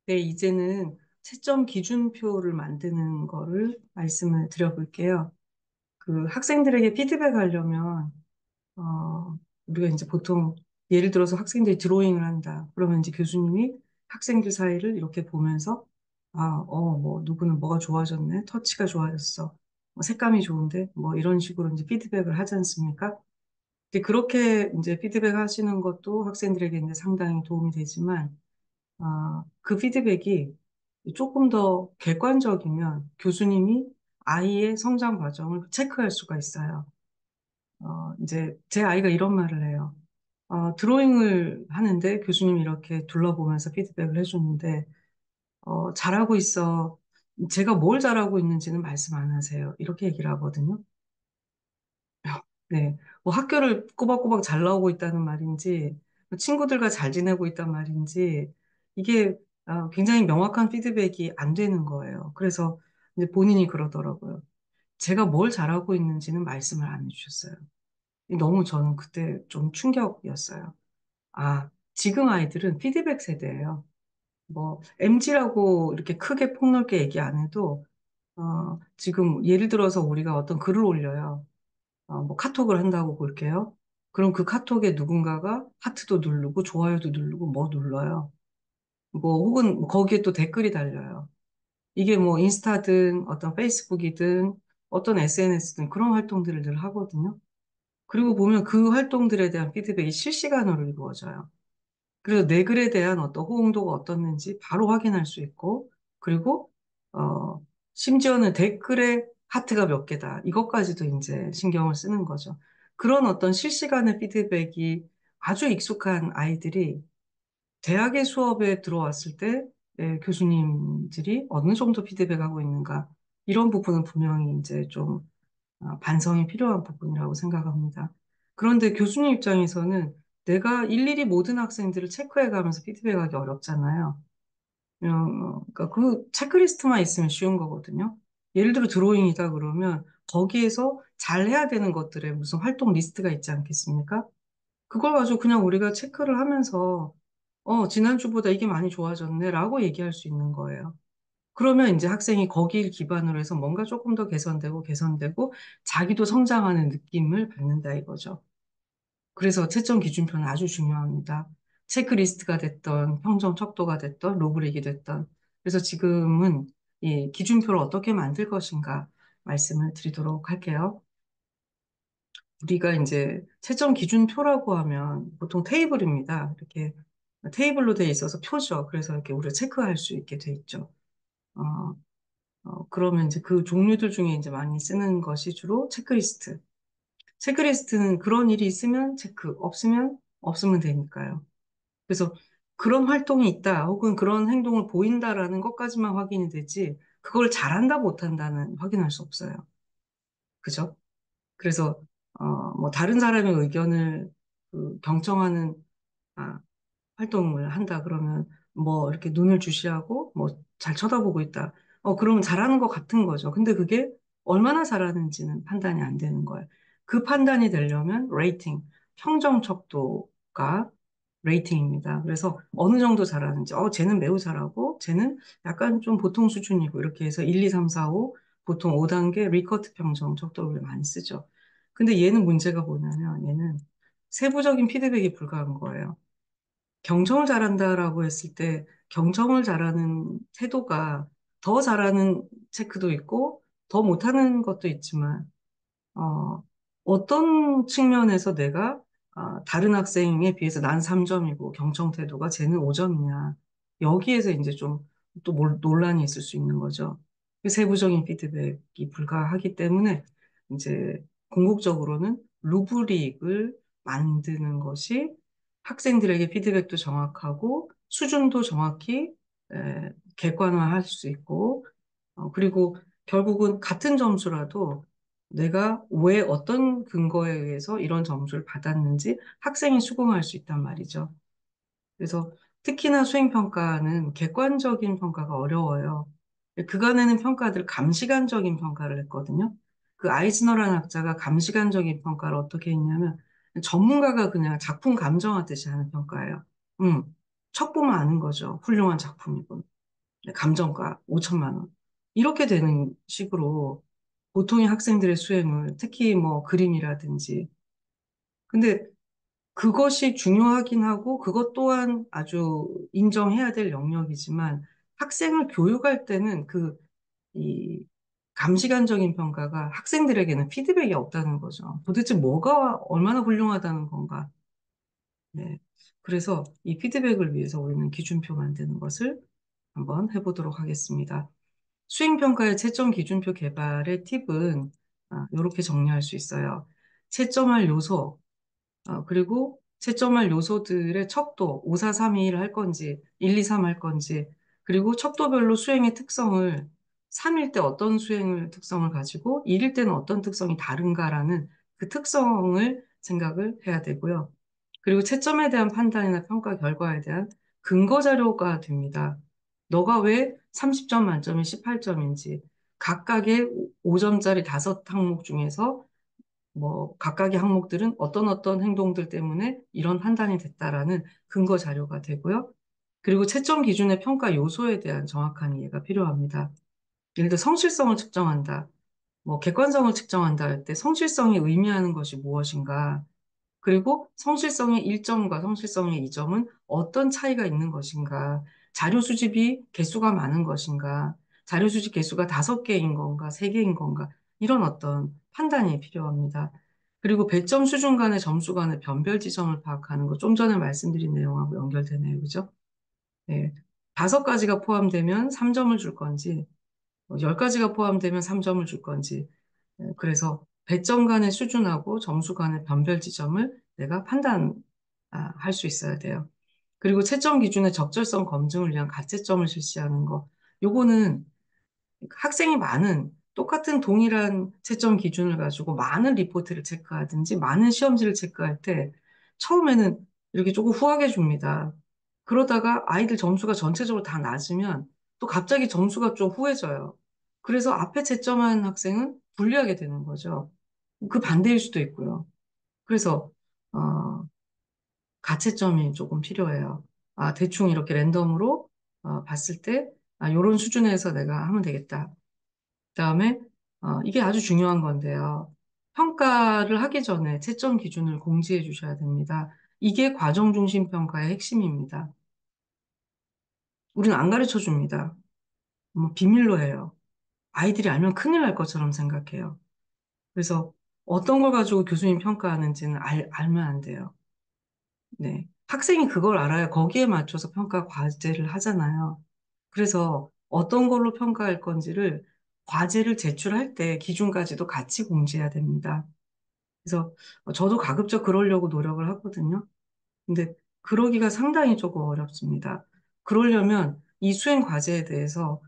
네, 이제는 채점 기준표를 만드는 거를 말씀을 드려볼게요. 그 학생들에게 피드백하려면, 우리가 이제 보통 예를 들어서 학생들이 드로잉을 한다. 그러면 이제 교수님이 학생들 사이를 이렇게 보면서, 뭐, 누구는 뭐가 좋아졌네. 터치가 좋아졌어. 색감이 좋은데. 뭐 이런 식으로 이제 피드백을 하지 않습니까? 근데 그렇게 이제 피드백 하시는 것도 학생들에게 이제 상당히 도움이 되지만, 그 피드백이 조금 더 객관적이면 교수님이 아이의 성장 과정을 체크할 수가 있어요. 이제 제 아이가 이런 말을 해요. 드로잉을 하는데 교수님이 이렇게 둘러보면서 피드백을 해주는데, 잘하고 있어. 제가 뭘 잘하고 있는지는 말씀 안 하세요. 이렇게 얘기를 하거든요. 네. 뭐 학교를 꼬박꼬박 잘 나오고 있다는 말인지, 뭐 친구들과 잘 지내고 있단 말인지, 이게 굉장히 명확한 피드백이 안 되는 거예요. 그래서 이제 본인이 그러더라고요. 제가 뭘 잘하고 있는지는 말씀을 안 해주셨어요. 너무 저는 그때 좀 충격이었어요. 지금 아이들은 피드백 세대예요. 뭐, MG라고 이렇게 크게 폭넓게 얘기 안 해도, 지금 예를 들어서 우리가 어떤 글을 올려요. 뭐 카톡을 한다고 볼게요. 그럼 그 카톡에 누군가가 하트도 누르고 좋아요도 누르고 뭐 눌러요. 뭐 혹은 뭐 거기에 또 댓글이 달려요. 이게 뭐 인스타든 어떤 페이스북이든 어떤 SNS든 그런 활동들을 늘 하거든요. 그리고 보면 그 활동들에 대한 피드백이 실시간으로 이루어져요. 그래서 내 글에 대한 어떤 호응도가 어떻는지 바로 확인할 수 있고, 그리고, 심지어는 댓글에 하트가 몇 개다. 이것까지도 이제 신경을 쓰는 거죠. 그런 어떤 실시간의 피드백이 아주 익숙한 아이들이 대학의 수업에 들어왔을 때 교수님들이 어느 정도 피드백하고 있는가. 이런 부분은 분명히 이제 좀 반성이 필요한 부분이라고 생각합니다. 그런데 교수님 입장에서는 내가 일일이 모든 학생들을 체크해가면서 피드백하기 어렵잖아요. 그러니까 그 체크리스트만 있으면 쉬운 거거든요. 예를 들어 드로잉이다 그러면 거기에서 잘 해야 되는 것들의 무슨 활동 리스트가 있지 않겠습니까? 그걸 가지고 그냥 우리가 체크를 하면서 지난주보다 이게 많이 좋아졌네라고 얘기할 수 있는 거예요. 그러면 이제 학생이 거기를 기반으로 해서 뭔가 조금 더 개선되고, 자기도 성장하는 느낌을 받는다 이거죠. 그래서 채점 기준표는 아주 중요합니다. 체크리스트가 됐던, 평점 척도가 됐던, 로브릭이 됐던. 그래서 지금은 이 기준표를 어떻게 만들 것인가 말씀을 드리도록 할게요. 우리가 이제 채점 기준표라고 하면 보통 테이블입니다. 이렇게 테이블로 돼 있어서 표죠. 그래서 이렇게 우리가 체크할 수 있게 돼 있죠. 어, 그러면 이제 그 종류들 중에 이제 많이 쓰는 것이 주로 체크리스트. 체크리스트는 그런 일이 있으면 체크, 없으면 없으면 되니까요. 그래서 그런 활동이 있다, 혹은 그런 행동을 보인다라는 것까지만 확인이 되지, 그걸 잘한다, 못한다는 확인할 수 없어요. 그죠? 그래서, 뭐, 다른 사람의 의견을 경청하는, 아, 활동을 한다 그러면 뭐 이렇게 눈을 주시하고 뭐 잘 쳐다보고 있다. 그러면 잘하는 것 같은 거죠. 근데 그게 얼마나 잘하는지는 판단이 안 되는 거예요. 그 판단이 되려면 레이팅, 평점 척도가 레이팅입니다. 그래서 어느 정도 잘하는지, 쟤는 매우 잘하고, 쟤는 약간 좀 보통 수준이고, 이렇게 해서 1, 2, 3, 4, 5, 보통 5단계 리커트 평점 척도를 많이 쓰죠. 근데 얘는 문제가 뭐냐면, 얘는 세부적인 피드백이 불가한 거예요. 경청을 잘한다라고 했을 때 경청을 잘하는 태도가 더 잘하는 체크도 있고 더 못하는 것도 있지만 어떤 측면에서 내가 다른 학생에 비해서 난 3점이고 경청 태도가 쟤는 5점이냐 여기에서 이제 좀 또 논란이 있을 수 있는 거죠. 그 세부적인 피드백이 불가하기 때문에 이제 궁극적으로는 루브릭을 만드는 것이 학생들에게 피드백도 정확하고 수준도 정확히 객관화할 수 있고 그리고 결국은 같은 점수라도 내가 왜 어떤 근거에 의해서 이런 점수를 받았는지 학생이 수긍할 수 있단 말이죠. 그래서 특히나 수행평가는 객관적인 평가가 어려워요. 그간에는 평가들 감시관적인 평가를 했거든요. 그 아이즈너라는 학자가 감시관적인 평가를 어떻게 했냐면 전문가가 그냥 작품 감정하듯이 하는 평가예요. 음, 척 보면 아는 거죠. 훌륭한 작품이군. 감정가 5천만 원. 이렇게 되는 식으로 보통의 학생들의 수행을, 특히 뭐 그림이라든지. 근데 그것이 중요하긴 하고 그것 또한 아주 인정해야 될 영역이지만 학생을 교육할 때는 이 감시관적인 평가가 학생들에게는 피드백이 없다는 거죠. 도대체 뭐가 얼마나 훌륭하다는 건가. 네. 그래서 이 피드백을 위해서 우리는 기준표 만드는 것을 한번 해보도록 하겠습니다. 수행평가의 채점 기준표 개발의 팁은 이렇게 정리할 수 있어요. 채점할 요소, 그리고 채점할 요소들의 척도, 5, 4, 3, 2, 1 할 건지, 1, 2, 3 할 건지, 그리고 척도별로 수행의 특성을 3일 때 어떤 수행을 특성을 가지고 1일 때는 어떤 특성이 다른가라는 그 특성을 생각을 해야 되고요. 그리고 채점에 대한 판단이나 평가 결과에 대한 근거 자료가 됩니다. 너가 왜 30점 만점에 18점인지, 각각의 5점짜리 5항목 중에서 뭐 각각의 항목들은 어떤 행동들 때문에 이런 판단이 됐다라는 근거 자료가 되고요. 그리고 채점 기준의 평가 요소에 대한 정확한 이해가 필요합니다. 예를 들어 성실성을 측정한다. 뭐 객관성을 측정한다 할 때 성실성이 의미하는 것이 무엇인가? 그리고 성실성의 1점과 성실성의 2점은 어떤 차이가 있는 것인가? 자료 수집이 개수가 많은 것인가? 자료 수집 개수가 5개인 건가? 3개인 건가? 이런 어떤 판단이 필요합니다. 그리고 배점 수준 간의 점수 간의 변별 지점을 파악하는 거 좀 전에 말씀드린 내용하고 연결되네요. 그죠? 네. 5가지가 포함되면 3점을 줄 건지, 10가지가 포함되면 3점을 줄 건지, 그래서 배점 간의 수준하고 점수 간의 변별 지점을 내가 판단할 수 있어야 돼요. 그리고 채점 기준의 적절성 검증을 위한 가채점을 실시하는 거. 요거는 학생이 많은 똑같은 동일한 채점 기준을 가지고 많은 리포트를 체크하든지 많은 시험지를 체크할 때 처음에는 이렇게 조금 후하게 줍니다. 그러다가 아이들 점수가 전체적으로 다 낮으면 또 갑자기 점수가 좀 후해져요. 그래서 앞에 채점한 학생은 불리하게 되는 거죠. 그 반대일 수도 있고요. 그래서 어, 가채점이 조금 필요해요. 대충 이렇게 랜덤으로 봤을 때 요런 수준에서 내가 하면 되겠다. 그다음에 이게 아주 중요한 건데요. 평가를 하기 전에 채점 기준을 공지해 주셔야 됩니다. 이게 과정 중심 평가의 핵심입니다. 우리는 안 가르쳐 줍니다. 뭐 비밀로 해요. 아이들이 알면 큰일 날 것처럼 생각해요. 그래서 어떤 걸 가지고 교수님 평가하는지는 알면 안 돼요. 네. 학생이 그걸 알아야 거기에 맞춰서 평가 과제를 하잖아요. 그래서 어떤 걸로 평가할 건지를 과제를 제출할 때 기준까지도 같이 공지해야 됩니다. 그래서 저도 가급적 그러려고 노력을 하거든요. 근데 그러기가 상당히 조금 어렵습니다. 그러려면 이 수행 과제에 대해서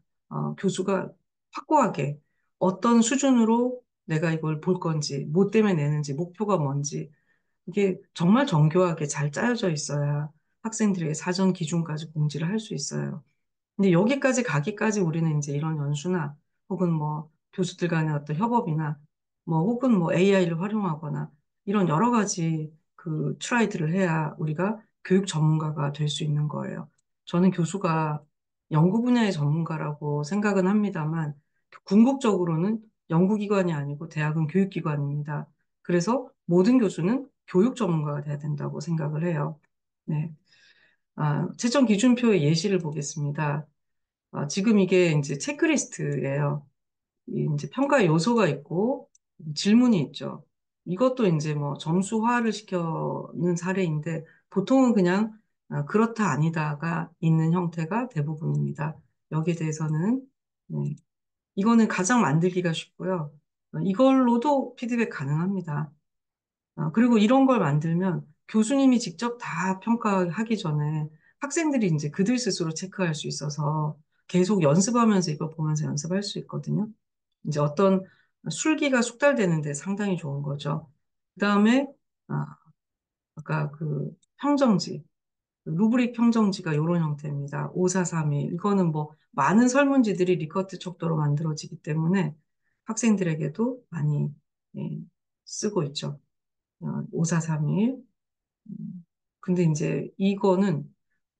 교수가 확고하게 어떤 수준으로 내가 이걸 볼 건지, 뭐 때문에 내는지, 목표가 뭔지, 이게 정말 정교하게 잘 짜여져 있어야 학생들에게 사전 기준까지 공지를 할 수 있어요. 근데 여기까지 가기까지 우리는 이제 이런 연수나 혹은 뭐 교수들 간의 어떤 협업이나 뭐 혹은 뭐 AI를 활용하거나 이런 여러 가지 그 트라이들을 해야 우리가 교육 전문가가 될 수 있는 거예요. 저는 교수가 연구 분야의 전문가라고 생각은 합니다만 궁극적으로는 연구기관이 아니고 대학은 교육기관입니다. 그래서 모든 교수는 교육 전문가가 돼야 된다고 생각을 해요. 네. 최종 기준표의 예시를 보겠습니다. 지금 이게 이제 체크리스트예요. 이제 평가 요소가 있고 질문이 있죠. 이것도 이제 뭐 점수화를 시켜는 사례인데 보통은 그냥 그렇다 아니다가 있는 형태가 대부분입니다. 여기에 대해서는 네, 이거는 가장 만들기가 쉽고요. 이걸로도 피드백 가능합니다. 그리고 이런 걸 만들면 교수님이 직접 다 평가하기 전에 학생들이 이제 그들 스스로 체크할 수 있어서 계속 연습하면서 이거 보면서 연습할 수 있거든요. 이제 어떤 술기가 숙달되는데 상당히 좋은 거죠. 그다음에 아, 아까 그 평정지, 루브릭 평정지가 이런 형태입니다. 5, 4, 3, 1. 이거는 뭐 많은 설문지들이 리커트 척도로 만들어지기 때문에 학생들에게도 많이 예, 쓰고 있죠. 5431. 근데 이제 이거는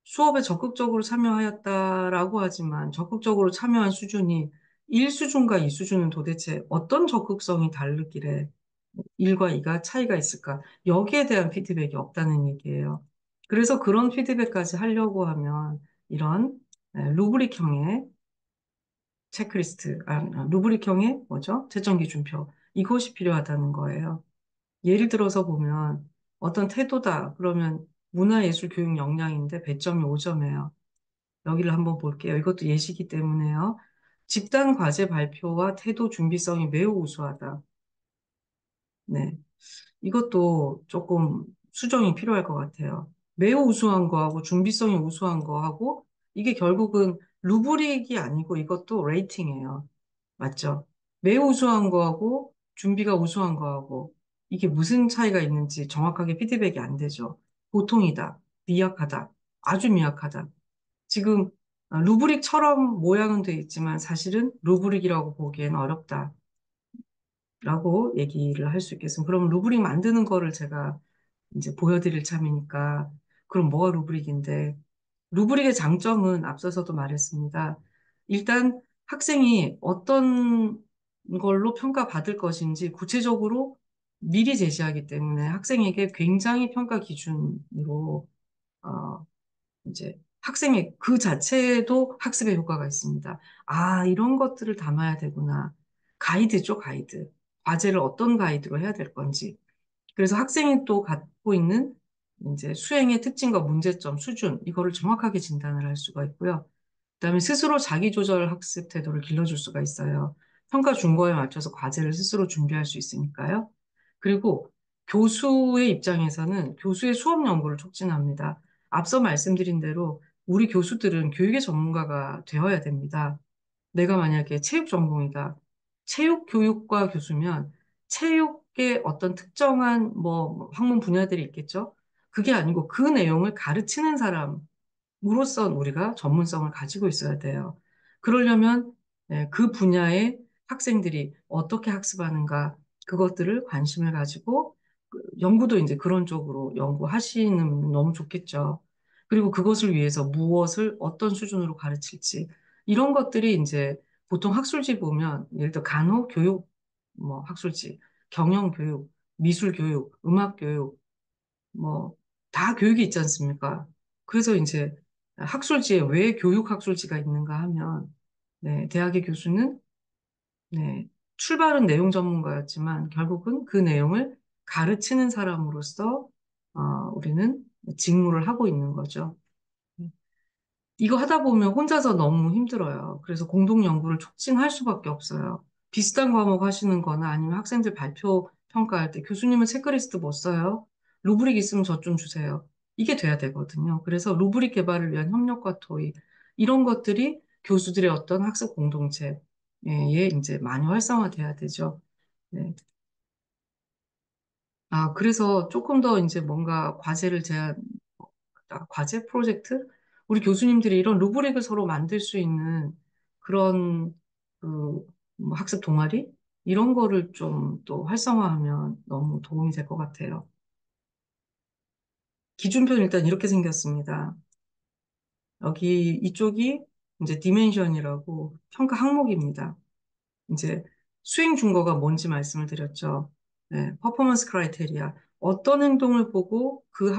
수업에 적극적으로 참여하였다라고 하지만 적극적으로 참여한 수준이 1수준과 2수준은 도대체 어떤 적극성이 다르길래 1과 2가 차이가 있을까? 여기에 대한 피드백이 없다는 얘기예요. 그래서 그런 피드백까지 하려고 하면 이런 루브릭형의 체크리스트, 루브릭형의 뭐죠? 채점기준표. 이것이 필요하다는 거예요. 예를 들어서 보면 어떤 태도다. 그러면 문화예술교육 역량인데 배점이 5점이에요. 여기를 한번 볼게요. 이것도 예시기 때문에요. 집단 과제 발표와 태도 준비성이 매우 우수하다. 네. 이것도 조금 수정이 필요할 것 같아요. 매우 우수한 거하고 준비성이 우수한 거하고 이게 결국은 루브릭이 아니고 이것도 레이팅이에요. 맞죠? 매우 우수한 거하고 준비가 우수한 거하고 이게 무슨 차이가 있는지 정확하게 피드백이 안 되죠. 보통이다, 미약하다, 아주 미약하다. 지금 루브릭처럼 모양은 돼 있지만 사실은 루브릭이라고 보기에는 어렵다라고 얘기를 할 수 있겠습니다. 그럼 루브릭 만드는 거를 제가 이제 보여드릴 참이니까 그럼 뭐가 루브릭인데 루브릭의 장점은 앞서서도 말했습니다. 일단 학생이 어떤 걸로 평가받을 것인지 구체적으로 미리 제시하기 때문에 학생에게 굉장히 평가 기준으로 이제 학생의 그 자체에도 학습의 효과가 있습니다. 아, 이런 것들을 담아야 되구나. 가이드죠, 가이드. 과제를 어떤 가이드로 해야 될 건지. 그래서 학생이 또 갖고 있는 이제 수행의 특징과 문제점, 수준, 이거를 정확하게 진단을 할 수가 있고요. 그다음에 스스로 자기조절 학습 태도를 길러줄 수가 있어요. 평가 준거에 맞춰서 과제를 스스로 준비할 수 있으니까요. 그리고 교수의 입장에서는 교수의 수업 연구를 촉진합니다. 앞서 말씀드린 대로 우리 교수들은 교육의 전문가가 되어야 됩니다. 내가 만약에 체육 전공이다. 체육 교육과 교수면 체육의 어떤 특정한 뭐 학문 분야들이 있겠죠. 그게 아니고 그 내용을 가르치는 사람, 우로서 우리가 전문성을 가지고 있어야 돼요. 그러려면 그 분야의 학생들이 어떻게 학습하는가 그것들을 관심을 가지고 연구도 이제 그런 쪽으로 연구하시는 너무 좋겠죠. 그리고 그것을 위해서 무엇을 어떤 수준으로 가르칠지 이런 것들이 이제 보통 학술지 보면 예를 들어 간호 교육 뭐 학술지 경영 교육 미술 교육 음악 교육 뭐, 다 교육이 있지 않습니까? 그래서 이제 학술지에 왜 교육 학술지가 있는가 하면, 네, 대학의 교수는, 네, 출발은 내용 전문가였지만 결국은 그 내용을 가르치는 사람으로서, 우리는 직무를 하고 있는 거죠. 이거 하다 보면 혼자서 너무 힘들어요. 그래서 공동 연구를 촉진할 수밖에 없어요. 비슷한 과목 하시는 거나 아니면 학생들 발표 평가할 때 교수님은 체크리스트 못 써요? 루브릭 있으면 저 좀 주세요. 이게 돼야 되거든요. 그래서 루브릭 개발을 위한 협력과 토의 이런 것들이 교수들의 어떤 학습 공동체에 이제 많이 활성화돼야 되죠. 네. 그래서 조금 더 이제 뭔가 과제를 과제 프로젝트? 우리 교수님들이 이런 루브릭을 서로 만들 수 있는 그런 그 뭐 학습 동아리? 이런 거를 좀 또 활성화하면 너무 도움이 될 것 같아요. 기준표는 일단 이렇게 생겼습니다. 여기 이쪽이 이제 디멘션이라고 평가 항목입니다. 이제 수행 준거가 뭔지 말씀을 드렸죠. 네, 퍼포먼스 크라이테리아. 어떤 행동을 보고 그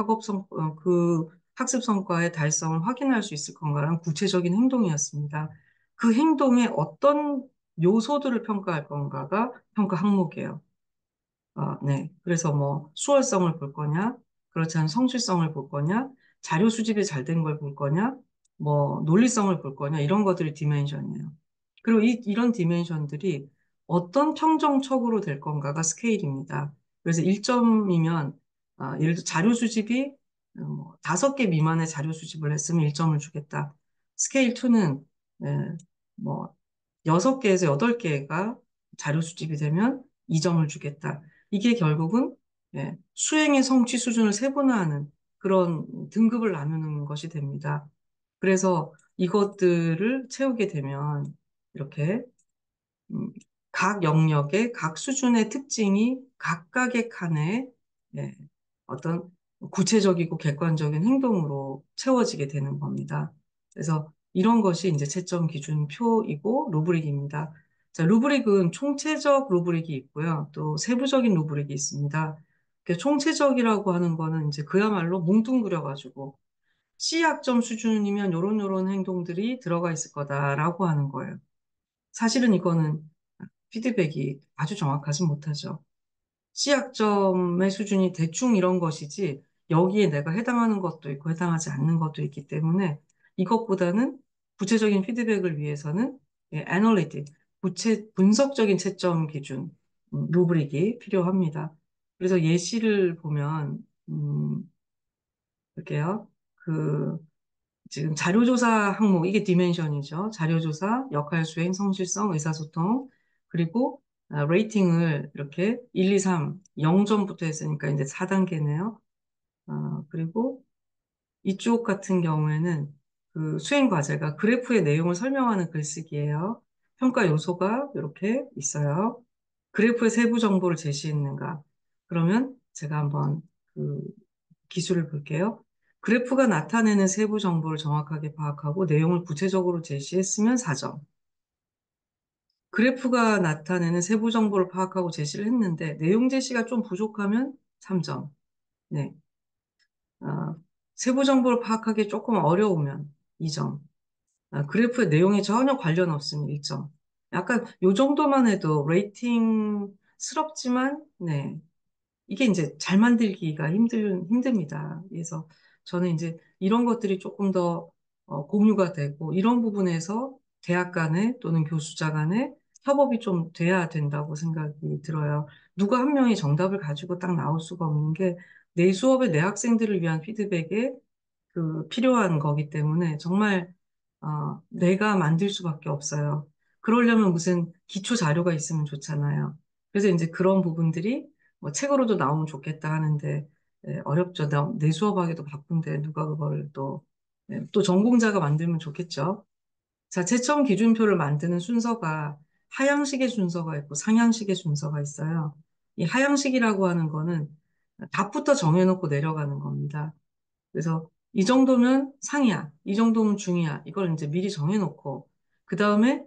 학습 성과의 달성을 확인할 수 있을 건가라는 구체적인 행동이었습니다. 그 행동에 어떤 요소들을 평가할 건가가 평가 항목이에요. 네. 그래서 뭐 수월성을 볼 거냐, 그렇지 않은 성실성을 볼 거냐, 자료 수집이 잘 된 걸 볼 거냐, 뭐 논리성을 볼 거냐 이런 것들이 디멘션이에요. 그리고 이런 디멘션들이 어떤 평정척으로 될 건가가 스케일입니다. 그래서 1점이면 예를 들어 자료 수집이 뭐 5개 미만의 자료 수집을 했으면 1점을 주겠다. 스케일 2는 뭐 6개에서 8개가 자료 수집이 되면 2점을 주겠다. 이게 결국은 수행의 성취 수준을 세분화하는 그런 등급을 나누는 것이 됩니다. 그래서 이것들을 채우게 되면 이렇게 음, 각 영역의 각 수준의 특징이 각각의 칸에 어떤 구체적이고 객관적인 행동으로 채워지게 되는 겁니다. 그래서 이런 것이 이제 채점 기준표이고 루브릭입니다. 자, 루브릭은 총체적 루브릭이 있고요. 또 세부적인 루브릭이 있습니다. 총체적이라고 하는 거는 이제 그야말로 뭉뚱그려가지고 C학점 수준이면 요런 행동들이 들어가 있을 거다라고 하는 거예요. 사실은 이거는 피드백이 아주 정확하지 못하죠. C학점의 수준이 대충 이런 것이지 여기에 내가 해당하는 것도 있고 해당하지 않는 것도 있기 때문에 이것보다는 구체적인 피드백을 위해서는 애널리틱, 분석적인 채점 기준, 루브릭이 필요합니다. 그래서 예시를 보면 볼게요. 지금 자료조사 항목, 이게 디멘션이죠. 자료조사, 역할수행, 성실성, 의사소통, 그리고 레이팅을 이렇게 1, 2, 3, 0점부터 했으니까 이제 4단계네요. 그리고 이쪽 같은 경우에는 그 수행 과제가 그래프의 내용을 설명하는 글쓰기예요. 평가 요소가 이렇게 있어요. 그래프의 세부 정보를 제시했는가? 그러면 제가 한번 그 기술을 볼게요. 그래프가 나타내는 세부 정보를 정확하게 파악하고 내용을 구체적으로 제시했으면 4점. 그래프가 나타내는 세부 정보를 파악하고 제시를 했는데 내용 제시가 좀 부족하면 3점. 네. 아, 세부 정보를 파악하기 조금 어려우면 2점. 그래프의 내용에 전혀 관련 없으면 1점. 약간 요 정도만 해도 레이팅스럽지만, 네. 이게 이제 잘 만들기가 힘듭니다. 그래서 저는 이제 이런 것들이 조금 더 공유가 되고 이런 부분에서 대학 간에 또는 교수자 간에 협업이 좀 돼야 된다고 생각이 들어요. 누가 한 명이 정답을 가지고 딱 나올 수가 없는 게 내 수업에 내 학생들을 위한 피드백에 필요한 거기 때문에 정말 내가 만들 수밖에 없어요. 그러려면 무슨 기초 자료가 있으면 좋잖아요. 그래서 이제 그런 부분들이 뭐 책으로도 나오면 좋겠다 하는데 어렵죠. 내 수업하기도 바쁜데 누가 그걸 또 전공자가 만들면 좋겠죠. 자, 채점 기준표를 만드는 순서가 하향식의 순서가 있고 상향식의 순서가 있어요. 이 하향식이라고 하는 거는 답부터 정해놓고 내려가는 겁니다. 그래서 이 정도면 상이야, 이 정도면 중이야. 이걸 이제 미리 정해놓고 그 다음에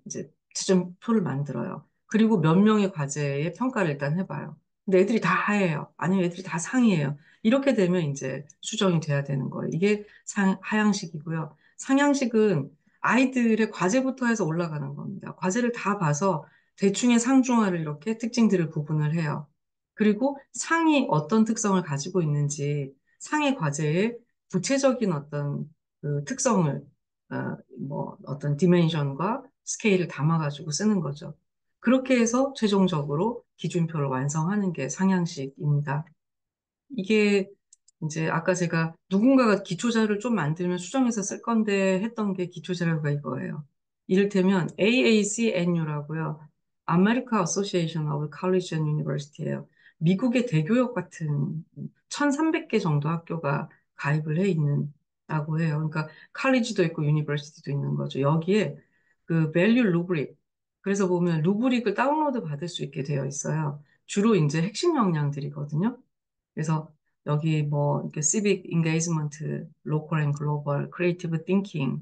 이제 지점표를 만들어요. 그리고 몇 명의 과제의 평가를 일단 해봐요. 근데 애들이 다 하예요. 아니면 애들이 다 상이에요. 이렇게 되면 이제 수정이 돼야 되는 거예요. 이게 하향식이고요. 상향식은 아이들의 과제부터 해서 올라가는 겁니다. 과제를 다 봐서 대충의 상중하를 이렇게 특징들을 구분을 해요. 그리고 상이 어떤 특성을 가지고 있는지 상해 과제의 구체적인 어떤 특성을 뭐 어떤 디멘션과 스케일을 담아가지고 쓰는 거죠. 그렇게 해서 최종적으로 기준표를 완성하는 게 상향식입니다. 이게 이제 아까 제가 누군가가 기초자료를 좀 만들면 수정해서 쓸 건데 했던 게 기초자료가 이거예요. 이를테면 AACNU라고요. American Association of College and University예요. 미국의 대교역 같은 1,300개 정도 학교가 가입을 해 있는다고 해요. 그러니까 칼리지도 있고 유니버시티도 있는 거죠. 여기에 그 밸류 루브릭 그래서 보면 루브릭을 다운로드 받을 수 있게 되어 있어요. 주로 이제 핵심 역량들이거든요. 그래서 여기 뭐 이렇게 civic engagement, local and global, creative thinking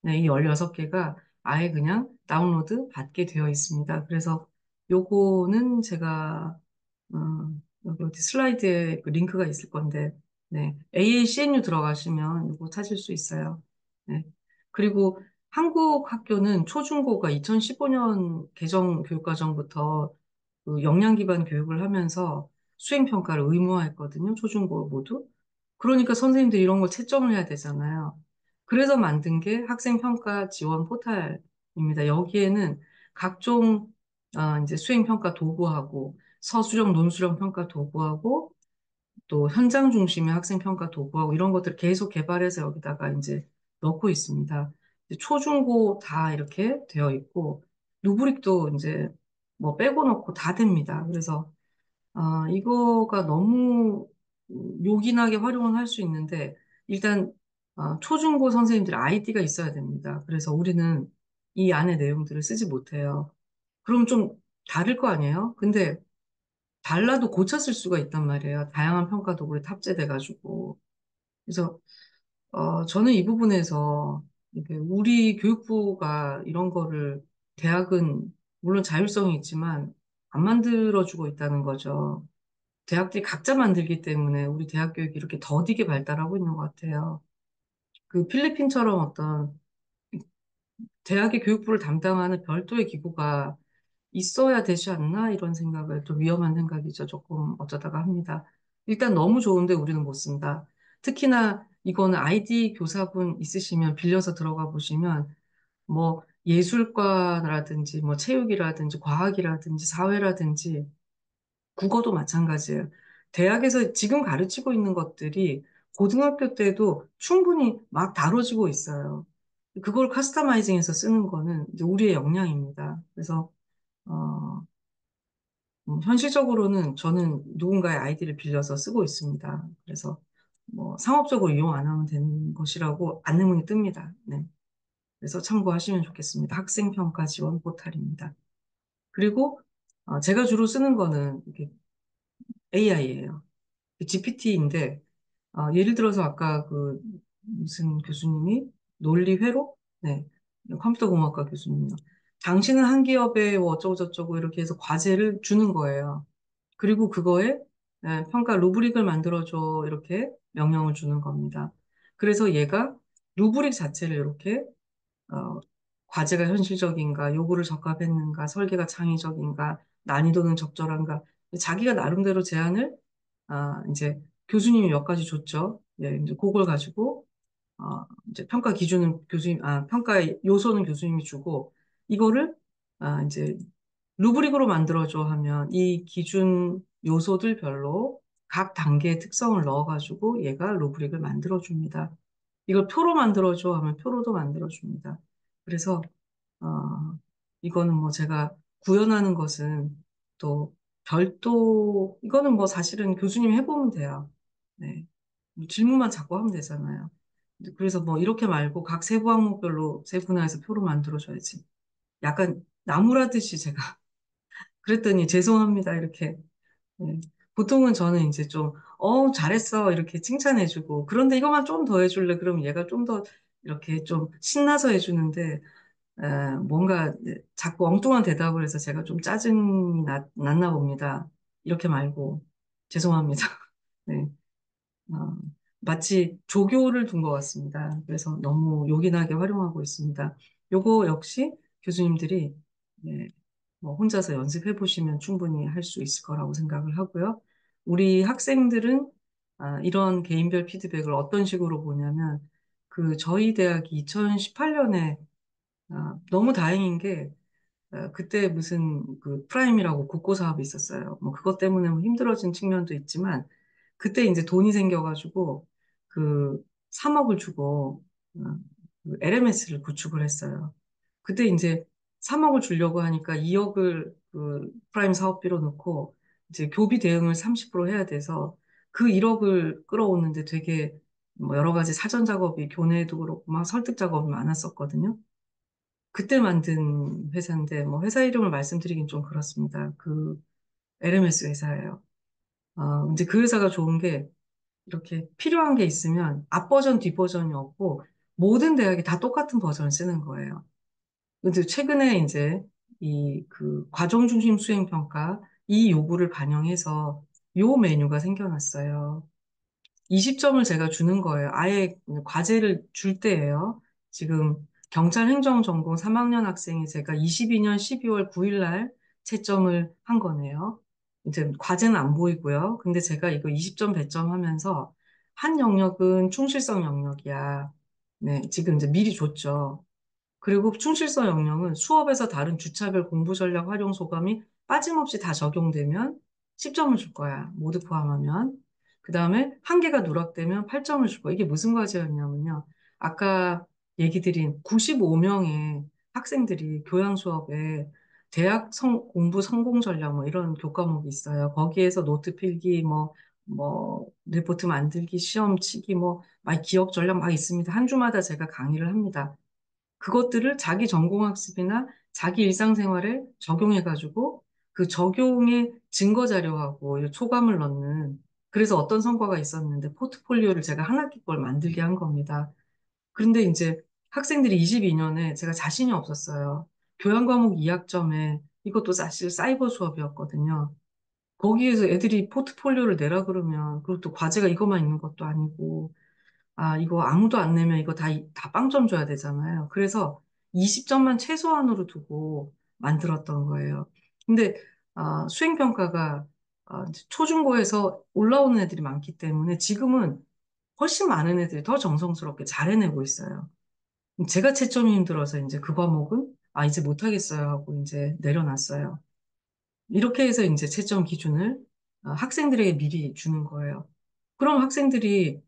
네, 이 16개가 아예 그냥 다운로드 받게 되어 있습니다. 그래서 요거는 제가 여기 어디 슬라이드에 그 링크가 있을 건데 네, AACNU 들어가시면 요거 찾을 수 있어요. 네. 그리고 한국 학교는 초중고가 2015년 개정 교육과정부터 역량 기반 교육을 하면서 수행평가를 의무화했거든요. 초중고 모두. 그러니까 선생님들이 이런 걸 채점을 해야 되잖아요. 그래서 만든 게 학생평가 지원 포탈입니다. 여기에는 각종 이제 수행평가 도구하고 서술형, 논술형 평가 도구하고 또 현장 중심의 학생평가 도구하고 이런 것들을 계속 개발해서 여기다가 이제 넣고 있습니다. 이제 초중고 다 이렇게 되어 있고 루브릭도 이제 뭐 빼고 넣고 다 됩니다. 그래서 이거가 너무 요긴하게 활용을 할 수 있는데, 일단, 초중고 선생님들 아이디가 있어야 됩니다. 그래서 우리는 이 안의 내용들을 쓰지 못해요. 그럼 좀 다를 거 아니에요? 근데 달라도 고쳤을 수가 있단 말이에요. 다양한 평가 도구에 탑재돼가지고. 그래서 저는 이 부분에서 이게 우리 교육부가 이런 거를 대학은 물론 자율성이 있지만 안 만들어주고 있다는 거죠. 대학들이 각자 만들기 때문에 우리 대학 교육이 이렇게 더디게 발달하고 있는 것 같아요. 그 필리핀처럼 어떤 대학의 교육부를 담당하는 별도의 기구가 있어야 되지 않나 이런 생각을 또 위험한 생각이죠. 조금 어쩌다가 합니다. 일단 너무 좋은데 우리는 못 쓴다. 특히나 이거는 아이디 교사분 있으시면 빌려서 들어가 보시면 뭐 예술과라든지 뭐 체육이라든지 과학이라든지 사회라든지 국어도 마찬가지예요. 대학에서 지금 가르치고 있는 것들이 고등학교 때도 충분히 막 다뤄지고 있어요. 그걸 커스터마이징해서 쓰는 거는 이제 우리의 역량입니다. 그래서 어, 현실적으로는 저는 누군가의 아이디를 빌려서 쓰고 있습니다. 그래서 뭐 상업적으로 이용 안 하면 되는 것이라고 안내문이 뜹니다. 네. 그래서 참고하시면 좋겠습니다. 학생평가 지원 포탈입니다. 그리고 제가 주로 쓰는 거는 AI예요. GPT인데 예를 들어서 아까 그 무슨 교수님이 논리회로? 네. 컴퓨터공학과 교수님이요. 당신은 한 기업에 뭐 어쩌고저쩌고 이렇게 해서 과제를 주는 거예요. 그리고 그거에 평가 루브릭을 만들어줘 이렇게 명령을 주는 겁니다. 그래서 얘가 루브릭 자체를 이렇게 어, 과제가 현실적인가, 요구를 적합했는가, 설계가 창의적인가, 난이도는 적절한가, 자기가 나름대로 제안을 이제 교수님이 몇 가지 줬죠. 예, 이제 그걸 가지고 이제 평가 기준은 평가의 요소는 교수님이 주고 이거를 이제 루브릭으로 만들어줘 하면 이 기준 요소들별로 각 단계의 특성을 넣어가지고 얘가 루브릭을 만들어줍니다. 이걸 표로 만들어줘 하면 표로도 만들어줍니다. 그래서, 이거는 뭐 제가 구현하는 것은 또 이거는 뭐 사실은 교수님이 해보면 돼요. 네. 질문만 자꾸 하면 되잖아요. 그래서 뭐 이렇게 말고 각 세부 항목별로 세분화해서 표로 만들어줘야지. 약간 나무라듯이 제가 그랬더니 죄송합니다. 이렇게. 네. 보통은 저는 이제 좀, 잘했어. 이렇게 칭찬해주고. 그런데 이것만 좀 더 해줄래? 그러면 얘가 좀 더 이렇게 좀 신나서 해주는데, 뭔가 자꾸 엉뚱한 대답을 해서 제가 좀 짜증이 났나 봅니다. 이렇게 말고. 죄송합니다. 네. 어, 마치 조교를 둔 것 같습니다. 그래서 너무 요긴하게 활용하고 있습니다. 요거 역시 교수님들이 네, 뭐 혼자서 연습해 보시면 충분히 할 수 있을 거라고 생각을 하고요. 우리 학생들은 이런 개인별 피드백을 어떤 식으로 보냐면 저희 대학이 2018년에 너무 다행인 게 그때 무슨 그 프라임이라고 국고 사업이 있었어요. 뭐 그것 때문에 뭐 힘들어진 측면도 있지만 그때 이제 돈이 생겨가지고 그 3억을 주고 어, LMS를 구축을 했어요. 그때 이제 3억을 주려고 하니까 2억을 그 프라임 사업비로 넣고 이제 교비 대응을 30% 해야 돼서 그 1억을 끌어오는데 되게 뭐 여러 가지 사전 작업이 교내도 그렇고 막 설득 작업이 많았었거든요. 그때 만든 회사인데 뭐 회사 이름을 말씀드리긴 좀 그렇습니다. 그 LMS 회사예요. 이제 그 회사가 좋은 게 이렇게 필요한 게 있으면 앞 버전, 뒷 버전이 없고 모든 대학이 다 똑같은 버전을 쓰는 거예요. 근데 최근에 이제 이 그 과정 중심 수행 평가 이 요구를 반영해서 요 메뉴가 생겨났어요. 20점을 제가 주는 거예요. 아예 과제를 줄 때예요. 지금 경찰 행정 전공 3학년 학생이 제가 22년 12월 9일 날 채점을 한 거네요. 이제 과제는 안 보이고요. 근데 제가 이거 20점 배점 하면서 한 영역은 충실성 영역이야. 네, 지금 이제 미리 줬죠. 그리고 충실성 영역은 수업에서 다른 주차별 공부 전략 활용 소감이 빠짐없이 다 적용되면 10점을 줄 거야. 모두 포함하면. 그 다음에 한 개가 누락되면 8점을 줄 거야. 이게 무슨 과제였냐면요. 아까 얘기 드린 95명의 학생들이 교양 수업에 공부 성공 전략 뭐 이런 교과목이 있어요. 거기에서 노트 필기 리포트 만들기 시험 치기 막 기억 전략 막 있습니다. 한 주마다 제가 강의를 합니다. 그것들을 자기 전공학습이나 자기 일상생활에 적용해가지고 그 적용의 증거 자료하고 이 초감을 넣는 그래서 어떤 성과가 있었는데 포트폴리오를 제가 한 학기 걸 만들게 한 겁니다. 그런데 이제 학생들이 22년에 제가 자신이 없었어요. 교양 과목 2학점에 이것도 사실 사이버 수업이었거든요. 거기에서 애들이 포트폴리오를 내라 그러면 그것도 과제가 이것만 있는 것도 아니고 아, 이거 아무도 안 내면 이거 다 빵점 줘야 되잖아요. 그래서 20점만 최소한으로 두고 만들었던 거예요. 근데, 수행평가가, 이제 초중고에서 올라오는 애들이 많기 때문에 지금은 훨씬 많은 애들이 더 정성스럽게 잘 해내고 있어요. 제가 채점이 힘들어서 이제 그 과목은, 이제 못하겠어요 하고 이제 내려놨어요. 이렇게 해서 이제 채점 기준을 학생들에게 미리 주는 거예요. 그럼 학생들이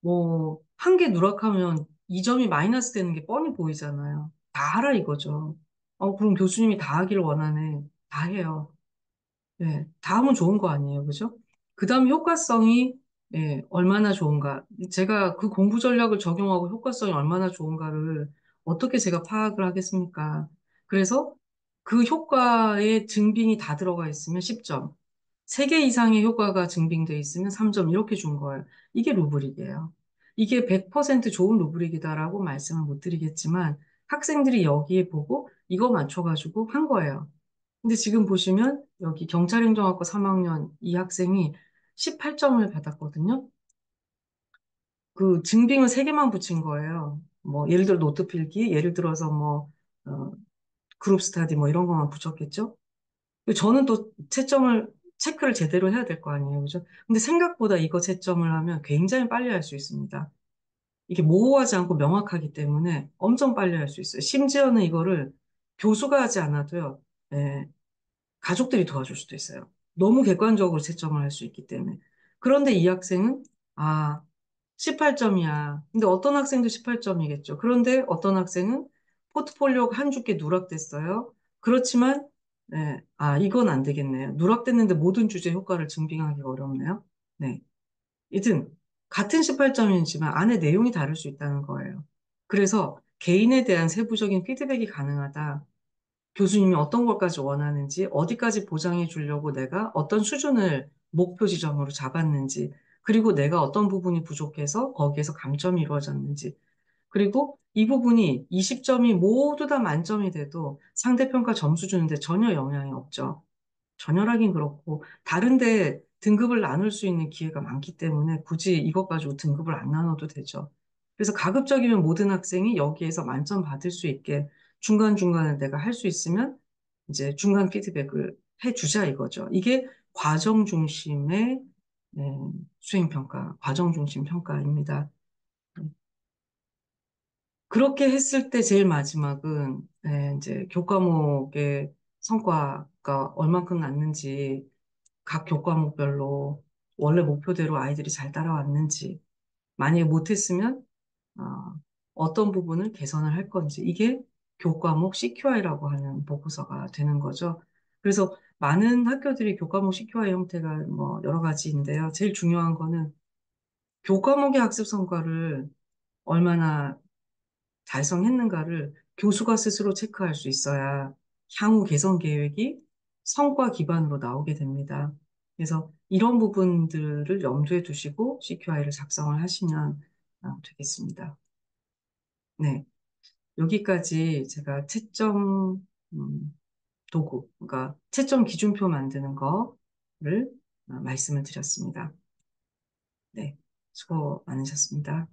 뭐, 한 개 누락하면 2점이 마이너스 되는 게 뻔히 보이잖아요. 다 하라 이거죠. 그럼 교수님이 다 하기를 원하네. 다 해요. 네, 다 하면 좋은 거 아니에요. 그죠? 그 다음 효과성이, 예, 얼마나 좋은가. 제가 그 공부 전략을 적용하고 효과성이 얼마나 좋은가를 어떻게 제가 파악을 하겠습니까? 그래서 그 효과의 증빙이 다 들어가 있으면 10점. 3개 이상의 효과가 증빙돼 있으면 3점 이렇게 준 거예요. 이게 루브릭이에요. 이게 100% 좋은 루브릭이다라고 말씀을 못 드리겠지만 학생들이 여기에 보고 이거 맞춰가지고 한 거예요. 근데 지금 보시면 여기 경찰행정학과 3학년 이 학생이 18점을 받았거든요. 그 증빙을 3개만 붙인 거예요. 뭐 예를 들어 노트 필기, 예를 들어서 뭐 어, 그룹 스터디 뭐 이런 것만 붙였겠죠. 저는 또 채점을 체크를 제대로 해야 될 거 아니에요. 그죠? 근데 생각보다 이거 채점을 하면 굉장히 빨리 할 수 있습니다. 이게 모호하지 않고 명확하기 때문에 엄청 빨리 할 수 있어요. 심지어는 이거를 교수가 하지 않아도요. 예, 가족들이 도와줄 수도 있어요. 너무 객관적으로 채점을 할 수 있기 때문에. 그런데 이 학생은, 18점이야. 근데 어떤 학생도 18점이겠죠. 그런데 어떤 학생은 포트폴리오가 한 주께 누락됐어요. 그렇지만, 네, 이건 안 되겠네요. 누락됐는데 모든 주제 효과를 증빙하기가 어렵네요. 네. 이든, 같은 18점이지만 안에 내용이 다를 수 있다는 거예요. 그래서 개인에 대한 세부적인 피드백이 가능하다. 교수님이 어떤 것까지 원하는지, 어디까지 보장해 주려고 내가 어떤 수준을 목표 지점으로 잡았는지, 그리고 내가 어떤 부분이 부족해서 거기에서 감점이 이루어졌는지, 그리고 이 부분이 20점이 모두 다 만점이 돼도 상대평가 점수 주는데 전혀 영향이 없죠. 전열하긴 그렇고, 다른데 등급을 나눌 수 있는 기회가 많기 때문에 굳이 이것 가지고 등급을 안 나눠도 되죠. 그래서 가급적이면 모든 학생이 여기에서 만점 받을 수 있게 중간중간에 내가 할 수 있으면 이제 중간 피드백을 해주자 이거죠. 이게 과정 중심의 수행평가, 과정 중심 평가입니다. 그렇게 했을 때 제일 마지막은 이제 교과목의 성과가 얼만큼 났는지 각 교과목별로 원래 목표대로 아이들이 잘 따라왔는지, 만약에 못했으면 어떤 부분을 개선을 할 건지, 이게 교과목 CQI라고 하는 보고서가 되는 거죠. 그래서 많은 학교들이 교과목 CQI 형태가 뭐 여러 가지인데요. 제일 중요한 거는 교과목의 학습 성과를 얼마나 달성했는가를 교수가 스스로 체크할 수 있어야 향후 개선 계획이 성과 기반으로 나오게 됩니다. 그래서 이런 부분들을 염두에 두시고 CQI를 작성을 하시면 되겠습니다. 네. 여기까지 제가 채점 도구, 그러니까 채점 기준표 만드는 거를 말씀을 드렸습니다. 네. 수고 많으셨습니다.